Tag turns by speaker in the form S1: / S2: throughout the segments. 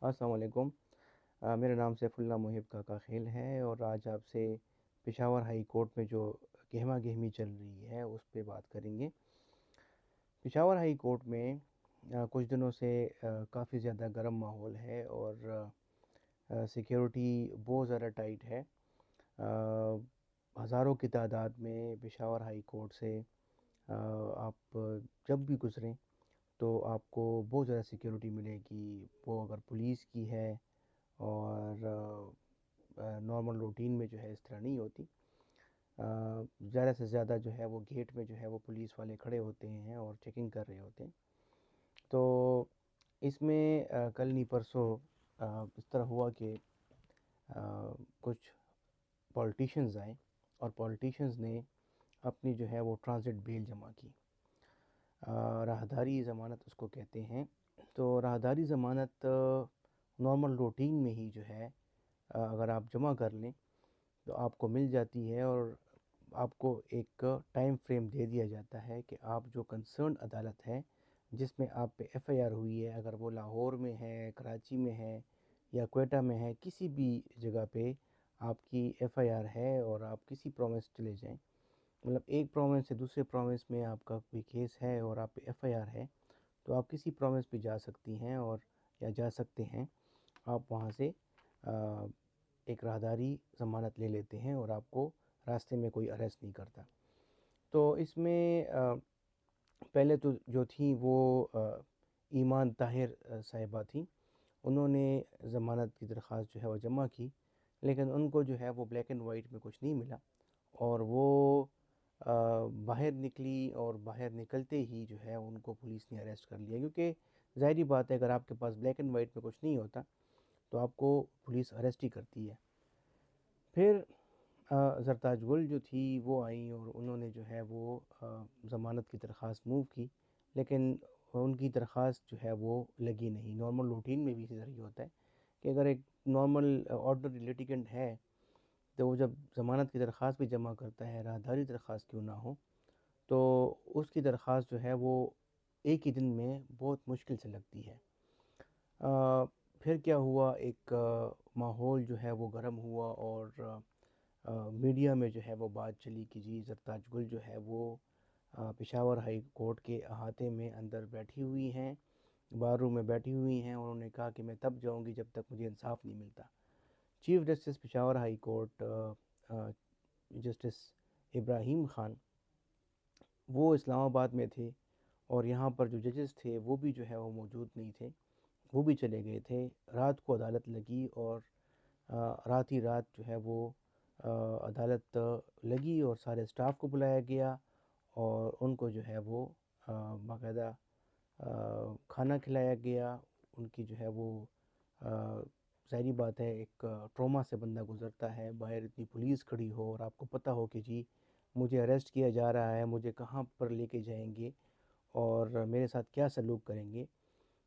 S1: السلام علیکم۔ میرا نام سیف اللہ محب کاکا خیل ہے اور آج آپ سے پشاور ہائی کورٹ میں جو گہما گہمی چل رہی ہے اس پہ بات کریں گے۔ پشاور ہائی کورٹ میں کچھ دنوں سے کافی زیادہ گرم ماحول ہے اور سیکیورٹی بہت زیادہ ٹائٹ ہے۔ آ، ہزاروں کی تعداد میں پشاور ہائی کورٹ سے آپ جب بھی گزریں تو آپ کو بہت زیادہ سیکیورٹی ملے گی، وہ اگر پولیس کی ہے اور نارمل روٹین میں جو ہے اس طرح نہیں ہوتی۔ زیادہ سے زیادہ جو ہے وہ گیٹ میں جو ہے وہ پولیس والے کھڑے ہوتے ہیں اور چیکنگ کر رہے ہوتے ہیں۔ تو اس میں کل نہیں پرسوں اس طرح ہوا کہ کچھ پولیٹیشنز آئے اور پولیٹیشنز نے اپنی جو ہے وہ ٹرانزٹ بیل جمع کی۔ راہداری ضمانت اس کو کہتے ہیں۔ تو راہداری ضمانت نارمل روٹین میں ہی جو ہے اگر آپ جمع کر لیں تو آپ کو مل جاتی ہے اور آپ کو ایک ٹائم فریم دے دیا جاتا ہے کہ آپ جو کنسرن عدالت ہے جس میں آپ پہ ایف آئی آر ہوئی ہے، اگر وہ لاہور میں ہے، کراچی میں ہے یا کوئٹہ میں ہے، کسی بھی جگہ پہ آپ کی ایف آئی آر ہے اور آپ کسی پروونس چلے جائیں، مطلب ایک پروونس سے دوسرے پروونس میں آپ کا کوئی کیس ہے اور آپ پہ ایف آئی آر ہے تو آپ کسی پروونس پہ جا سکتی ہیں اور یا جا سکتے ہیں۔ آپ وہاں سے ایک راہداری ضمانت لے لیتے ہیں اور آپ کو راستے میں کوئی اریسٹ نہیں کرتا۔ تو اس میں پہلے تو جو تھیں وہ ایمان طاہر صاحبہ تھیں، انہوں نے ضمانت کی درخواست جو ہے وہ جمع کی، لیکن ان کو جو ہے وہ بلیک اینڈ وائٹ میں کچھ نہیں ملا اور وہ باہر نکلی اور باہر نکلتے ہی جو ہے ان کو پولیس نے اریسٹ کر لیا، کیونکہ ظاہری بات ہے اگر آپ کے پاس بلیک اینڈ وائٹ میں کچھ نہیں ہوتا تو آپ کو پولیس اریسٹ ہی کرتی ہے۔ پھر زرتاج گل جو تھی وہ آئیں اور انہوں نے جو ہے وہ ضمانت کی درخواست موو کی، لیکن ان کی درخواست جو ہے وہ لگی نہیں۔ نارمل روٹین میں بھی اسی طرح ہی ہوتا ہے کہ اگر ایک نارمل آرڈنری لیٹیگنٹ ہے تو وہ جب ضمانت کی درخواست بھی جمع کرتا ہے، راہداری درخواست کیوں نہ ہو، تو اس کی درخواست جو ہے وہ ایک ہی دن میں بہت مشکل سے لگتی ہے۔ پھر کیا ہوا، ایک ماحول جو ہے وہ گرم ہوا اور میڈیا میں جو ہے وہ بات چلی کہ جی زرتاج گل جو ہے وہ پشاور ہائی کورٹ کے احاطے میں اندر بیٹھی ہوئی ہیں، بار روم میں بیٹھی ہوئی ہیں، اور انہوں نے کہا کہ میں تب جاؤں گی جب تک مجھے انصاف نہیں ملتا۔ Chief justice Peshawar high court justice Ibrahim Khan وہ اسلام آباد میں تھے اور یہاں پر جو ججز تھے وہ بھی جو ہے وہ موجود نہیں تھے، وہ بھی چلے گئے تھے۔ رات کو عدالت لگی اور رات ہی رات جو ہے وہ عدالت لگی اور سارے سٹاف کو بلایا گیا اور ان کو جو ہے وہ باقاعدہ کھانا کھلایا گیا۔ ان کی جو ہے وہ ظاہری بات ہے ایک ٹروما سے بندہ گزرتا ہے، باہر اتنی پولیس کھڑی ہو اور آپ کو پتہ ہو کہ جی مجھے اریسٹ کیا جا رہا ہے، مجھے کہاں پر لے کے جائیں گے اور میرے ساتھ کیا سلوک کریں گے۔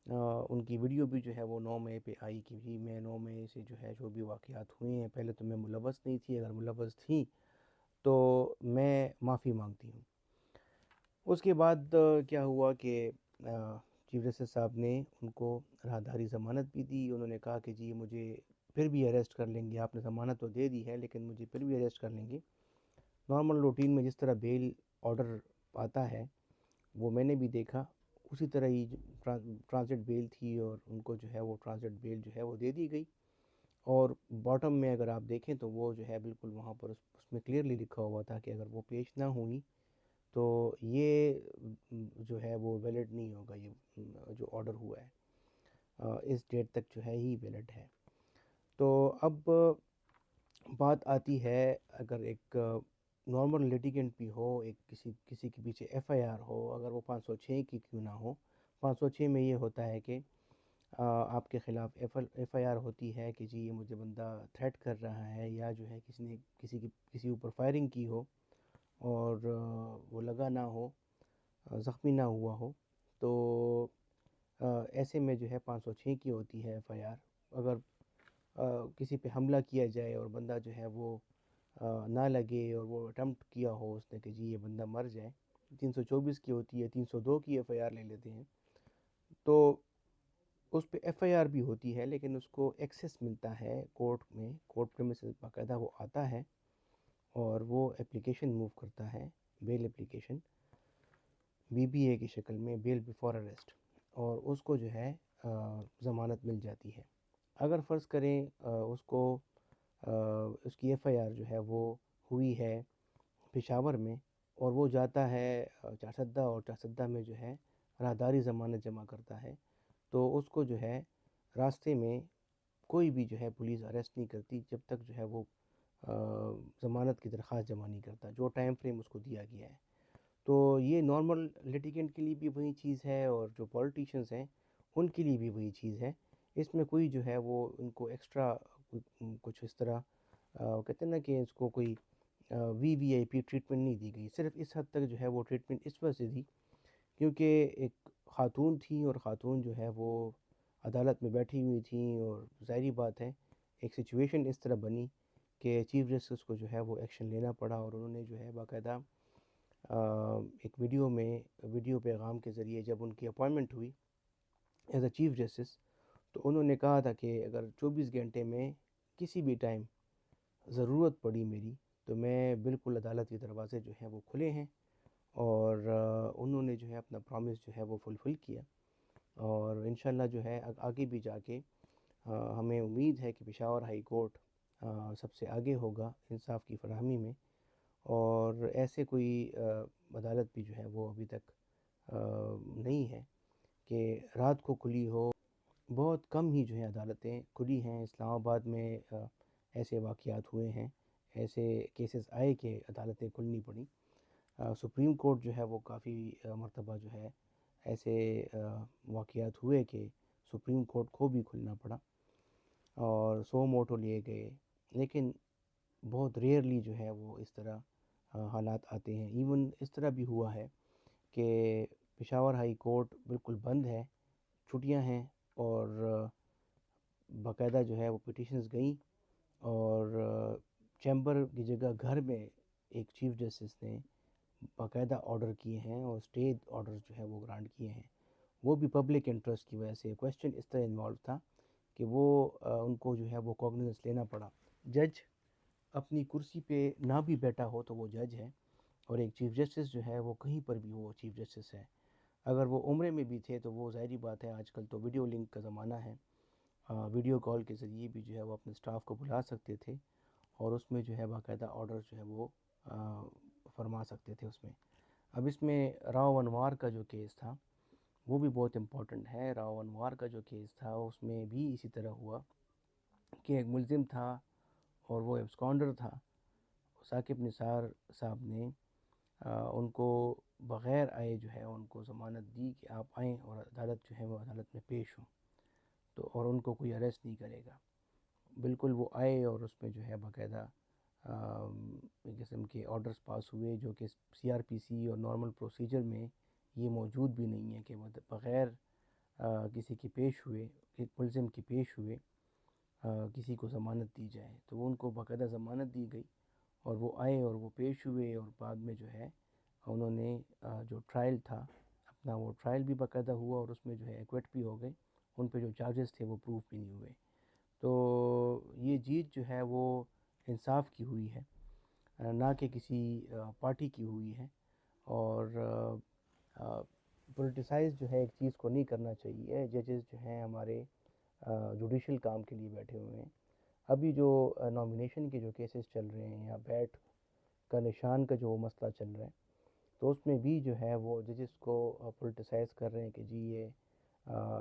S1: ان کی ویڈیو بھی جو ہے وہ 9 مئی پہ آئی کہ بھی میں 9 مئی سے جو ہے جو بھی واقعات ہوئے ہیں، پہلے تو میں ملوث نہیں تھی، اگر ملوث تھی تو میں معافی مانگتی ہوں۔ اس کے بعد کیا ہوا کہ چیف جسٹس صاحب نے ان کو راہداری ضمانت بھی دی۔ انہوں نے کہا کہ جی مجھے پھر بھی اریسٹ کر لیں گے، آپ نے ضمانت تو دے دی ہے لیکن مجھے پھر بھی اریسٹ کر لیں گے۔ نارمل روٹین میں جس طرح بیل آرڈر آتا ہے وہ میں نے بھی دیکھا، اسی طرح ہی ٹرانزٹ بیل تھی اور ان کو جو ہے وہ ٹرانزٹ بیل جو ہے وہ دے دی گئی۔ اور باٹم میں اگر آپ دیکھیں تو وہ جو ہے بالکل وہاں پر اس میں کلیئرلی لکھا ہوا تھا کہ اگر وہ پیش نہ ہوئی تو یہ جو ہے وہ ویلڈ نہیں ہوگا، یہ جو آرڈر ہوا ہے اس ڈیٹ تک جو ہے ہی ویلڈ ہے۔ تو اب بات آتی ہے، اگر ایک نارمل لیٹیگنٹ بھی ہو، ایک کسی کے پیچھے ایف آئی آر ہو، اگر وہ 506 کی کیوں نہ ہو، 506 میں یہ ہوتا ہے کہ آپ کے خلاف ایف آئی آر ہوتی ہے کہ جی یہ مجھے بندہ تھریٹ کر رہا ہے، یا جو ہے کسی نے کسی اوپر فائرنگ کی ہو اور وہ لگا نہ ہو، زخمی نہ ہوا ہو، تو ایسے میں جو ہے 506 کی ہوتی ہے ایف آئی آر۔ اگر کسی پہ حملہ کیا جائے اور بندہ جو ہے وہ نہ لگے اور وہ اٹمپٹ کیا ہو اس نے کہ جی یہ بندہ مر جائے، 324 کی ہوتی ہے، 302 کی ایف آئی آر لے لیتے ہیں۔ تو اس پہ ایف آئی آر بھی ہوتی ہے، لیکن اس کو ایکسیس ملتا ہے کورٹ میں، کورٹ پریمیسز باقاعدہ وہ آتا ہے اور وہ اپلیکیشن موو کرتا ہے، بیل اپلیکیشن بی بی اے کی شکل میں، بیل بیفور اریسٹ، اور اس کو جو ہے ضمانت مل جاتی ہے۔ اگر فرض کریں اس کو اس کی ایف آئی آر جو ہے وہ ہوئی ہے پشاور میں، اور وہ جاتا ہے چارسدہ، اور چارسدہ میں جو ہے راہداری ضمانت جمع کرتا ہے، تو اس کو جو ہے راستے میں کوئی بھی جو ہے پولیس اریسٹ نہیں کرتی جب تک جو ہے وہ ضمانت کی درخواست جمع نہیں کرتا، جو ٹائم فریم اس کو دیا گیا ہے۔ تو یہ نارمل لیٹیگنٹ کے لیے بھی وہی چیز ہے، اور جو پولیٹیشنز ہیں ان کے لیے بھی وہی چیز ہے۔ اس میں کوئی جو ہے وہ ان کو ایکسٹرا کچھ اس طرح کہتے ہیں نا کہ اس کو کوئی وی آئی پی ٹریٹمنٹ نہیں دی گئی، صرف اس حد تک جو ہے وہ ٹریٹمنٹ اس وجہ سے دی کیونکہ ایک خاتون تھیں، اور خاتون جو ہے وہ عدالت میں بیٹھی ہوئی تھیں، اور ظاہری بات ہے ایک سچویشن اس طرح بنی کہ چیف جسٹس کو جو ہے وہ ایکشن لینا پڑا، اور انہوں نے جو ہے باقاعدہ ایک ویڈیو پیغام کے ذریعے جب ان کی اپوائنمنٹ ہوئی ایز اے چیف جسٹس، تو انہوں نے کہا تھا کہ اگر 24 گھنٹے میں کسی بھی ٹائم ضرورت پڑی میری، تو میں بالکل عدالت کے دروازے جو ہیں وہ کھلے ہیں، اور انہوں نے جو ہے اپنا پرامس جو ہے وہ فلفل کیا، اور انشاءاللہ جو ہے آگے بھی جا کے ہمیں امید ہے کہ پشاور ہائی کورٹ سب سے آگے ہوگا انصاف کی فراہمی میں، اور ایسے کوئی عدالت بھی جو ہے وہ ابھی تک نہیں ہے کہ رات کو کھلی ہو۔ بہت کم ہی جو ہے عدالتیں کھلی ہیں، اسلام آباد میں ایسے واقعات ہوئے ہیں، ایسے کیسز آئے کہ عدالتیں کھلنی پڑیں۔ سپریم کورٹ جو ہے وہ کافی مرتبہ جو ہے ایسے واقعات ہوئے کہ سپریم کورٹ کو بھی کھلنا پڑا اور سو موٹو لیے گئے، لیکن بہت ریئرلی جو ہے وہ اس طرح حالات آتے ہیں۔ ایون اس طرح بھی ہوا ہے کہ پشاور ہائی کورٹ بالکل بند ہے، چھٹیاں ہیں، اور باقاعدہ جو ہے وہ پٹیشنز گئیں، اور چیمبر کی جگہ گھر میں ایک چیف جسٹس نے باقاعدہ آرڈر کیے ہیں، اور اسٹے آرڈر جو ہے وہ گرانٹ کیے ہیں، وہ بھی پبلک انٹرسٹ کی وجہ سے۔ کویسچن اس طرح انوالو تھا کہ وہ ان کو جو ہے وہ کوگنیزنس لینا پڑا۔ جج اپنی کرسی پہ نہ بھی بیٹھا ہو تو وہ جج ہے، اور ایک چیف جسٹس جو ہے وہ کہیں پر بھی وہ چیف جسٹس ہے۔ اگر وہ عمرے میں بھی تھے تو وہ ظاہری بات ہے، آج کل تو ویڈیو لنک کا زمانہ ہے، ویڈیو کال کے ذریعے بھی جو ہے وہ اپنے سٹاف کو بلا سکتے تھے، اور اس میں جو ہے باقاعدہ آرڈر جو ہے وہ فرما سکتے تھے اس میں۔ اب اس میں راؤ انوار کا جو کیس تھا وہ بھی بہت امپورٹنٹ ہے۔ راؤ انوار کا جو کیس تھا اس میں بھی اسی طرح ہوا کہ ایک ملزم تھا اور وہ ایبسکانڈر تھا، ثاقب نثار صاحب نے ان کو بغیر آئے جو ہے ان کو ضمانت دی کہ آپ آئیں اور عدالت جو ہے وہ عدالت میں پیش ہوں، تو اور ان کو کوئی اریسٹ نہیں کرے گا۔ بالکل وہ آئے، اور اس میں جو ہے باقاعدہ ایک قسم کے آرڈرز پاس ہوئے جو کہ سی آر پی سی اور نارمل پروسیجر میں یہ موجود بھی نہیں ہے کہ بغیر کسی کے پیش ہوئے، ایک ملزم کے پیش ہوئے کسی کو ضمانت دی جائے، تو وہ ان کو باقاعدہ ضمانت دی گئی، اور وہ آئے اور وہ پیش ہوئے، اور بعد میں جو ہے انہوں نے جو ٹرائل تھا اپنا، وہ ٹرائل بھی باقاعدہ ہوا، اور اس میں جو ہے ایکویٹ بھی ہو گئے، ان پہ جو چارجز تھے وہ پروف بھی نہیں ہوئے۔ تو یہ جیت جو ہے وہ انصاف کی ہوئی ہے، نہ کہ کسی پارٹی کی ہوئی ہے، اور پولیٹیسائز جو ہے ایک چیز کو نہیں کرنا چاہیے۔ ججز جو ہیں ہمارے جوڈیشل کام کے لیے بیٹھے ہوئے ہیں۔ ابھی جو نامینیشن کے جو کیسز چل رہے ہیں، یا بیٹ کا نشان کا جو مسئلہ چل رہا ہے، تو اس میں بھی جو ہے وہ ججز کو پولیٹیسائز کر رہے ہیں کہ جی یہ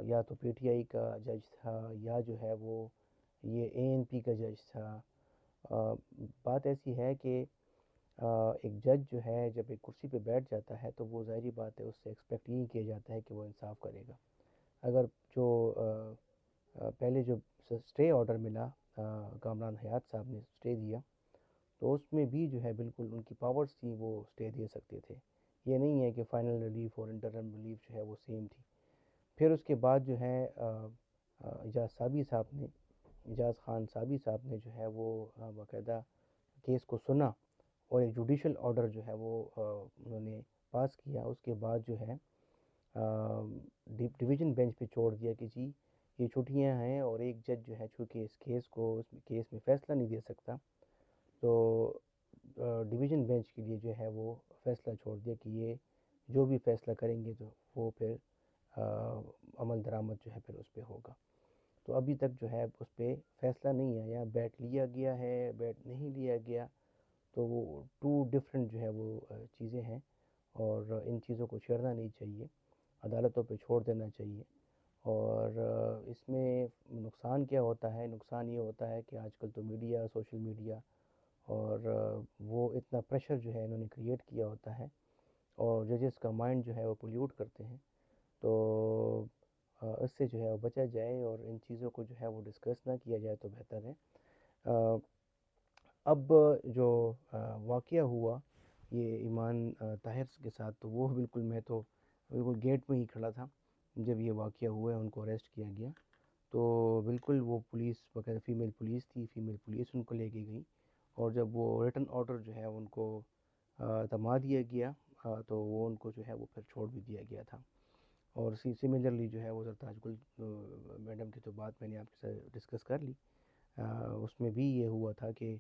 S1: یا تو پی ٹی آئی کا جج تھا، یا جو ہے وہ یہ اے این پی کا جج تھا۔ بات ایسی ہے کہ ایک جج جو ہے جب ایک کرسی پہ بیٹھ جاتا ہے تو وہ ظاہری بات ہے اس سے ایکسپیکٹ یہ کیا جاتا ہے کہ وہ انصاف کرے گا۔ اگر جو پہلے جو اسٹے آرڈر ملا، کامران حیات صاحب نے اسٹے دیا، تو اس میں بھی جو ہے بالکل ان کی پاورز تھیں، وہ اسٹے دے سکتے تھے۔ یہ نہیں ہے کہ فائنل ریلیف اور انٹرم ریلیف جو ہے وہ سیم تھی۔ پھر اس کے بعد جو ہے اجاز خان صابی صاحب نے جو ہے وہ باقاعدہ کیس کو سنا، اور ایک جوڈیشل آرڈر جو ہے وہ انہوں نے پاس کیا۔ اس کے بعد جو ہے ڈویژن بینچ پہ چھوڑ دیا کہ جی یہ چھٹیاں ہیں اور ایک جج جو ہے چونکہ اس کیس میں فیصلہ نہیں دے سکتا، تو ڈویژن بینچ کے لیے جو ہے وہ فیصلہ چھوڑ دیا کہ یہ جو بھی فیصلہ کریں گے تو وہ پھر عمل درآمد جو ہے پھر اس پہ ہوگا۔ تو ابھی تک جو ہے اس پہ فیصلہ نہیں آیا، بیٹ لیا گیا ہے بیٹ نہیں لیا گیا، تو وہ ٹو ڈفرینٹ جو ہے وہ چیزیں ہیں، اور ان چیزوں کو چھیڑنا نہیں چاہیے، عدالتوں پہ چھوڑ دینا چاہیے۔ اور اس میں نقصان کیا ہوتا ہے؟ نقصان یہ ہوتا ہے کہ آج کل تو میڈیا، سوشل میڈیا اور وہ اتنا پریشر جو ہے انہوں نے کریٹ کیا ہوتا ہے، اور ججز کا مائنڈ جو ہے وہ پولیوٹ کرتے ہیں، تو اس سے جو ہے وہ بچا جائے اور ان چیزوں کو جو ہے وہ ڈسکس نہ کیا جائے تو بہتر ہے۔ اب جو واقعہ ہوا یہ ایمان طاہر کے ساتھ، تو وہ بالکل میں تو بالکل گیٹ میں ہی کھڑا تھا جب یہ واقعہ ہوا ہے، ان کو اریسٹ کیا گیا، تو بالکل وہ پولیس بغیر فیمیل پولیس تھی، فیمیل پولیس ان کو لے کے گئی، اور جب وہ ریٹن آرڈر جو ہے ان کو تما دیا گیا، تو وہ ان کو جو ہے وہ پھر چھوڑ بھی دیا گیا تھا۔ اور سملرلی جو ہے وہ زرتاج گل میڈم کی تو بات میں نے آپ کے ساتھ ڈسکس کر لی، اس میں بھی یہ ہوا تھا کہ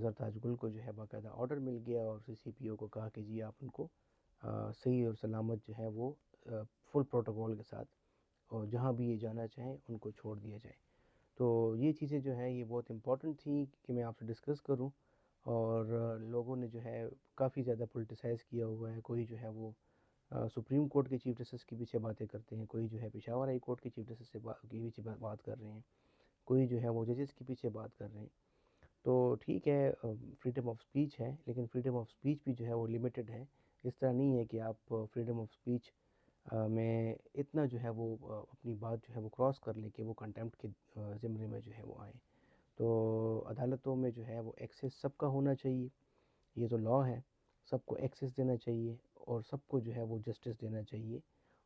S1: زرتاج گل کو جو ہے باقاعدہ آرڈر مل گیا، اور سی پی او کو کہا کہ جی آپ ان کو صحیح اور سلامت جو ہے وہ فل پروٹوکول کے ساتھ اور جہاں بھی یہ جانا چاہیں ان کو چھوڑ دیا جائے۔ تو یہ چیزیں جو ہیں یہ بہت امپورٹنٹ تھیں کہ میں آپ سے ڈسکس کروں، اور لوگوں نے جو ہے کافی زیادہ پولیٹیسائز کیا ہوا ہے، کوئی جو ہے وہ سپریم کورٹ کے چیف جسٹس کے پیچھے باتیں کرتے ہیں، کوئی جو ہے پشاور ہائی کورٹ کے چیف جسٹس کے پیچھے بات کر رہے ہیں، کوئی جو ہے وہ ججز کے پیچھے بات کر رہے ہیں۔ تو ٹھیک ہے، فریڈم آف اسپیچ ہے، لیکن فریڈم آف اسپیچ بھی جو ہے وہ لمیٹڈ ہے۔ اس طرح نہیں ہے کہ آپ فریڈم آف اسپیچ میں اتنا جو ہے وہ اپنی بات جو ہے وہ کراس کر لیں کہ وہ کنٹیمپٹ کے زمرے میں جو ہے وہ آئیں۔ تو عدالتوں میں جو ہے وہ ایکسیس سب کا ہونا چاہیے، یہ تو لاء ہے، سب کو ایکسیس دینا چاہیے اور سب کو جو ہے وہ جسٹس دینا چاہیے،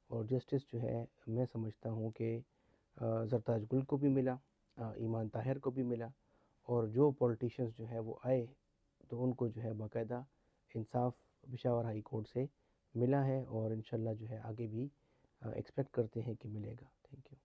S1: اور جسٹس جو ہے میں سمجھتا ہوں کہ زرتاج گل کو بھی ملا، ایمان طاہر کو بھی ملا، اور جو پولیٹیشینز جو ہے وہ آئے تو ان کو جو ہے باقاعدہ انصاف پشاور ہائی کورٹ سے ملا ہے، اور انشاءاللہ جو ہے آگے بھی ایکسپیکٹ کرتے ہیں کہ ملے گا۔ Thank you.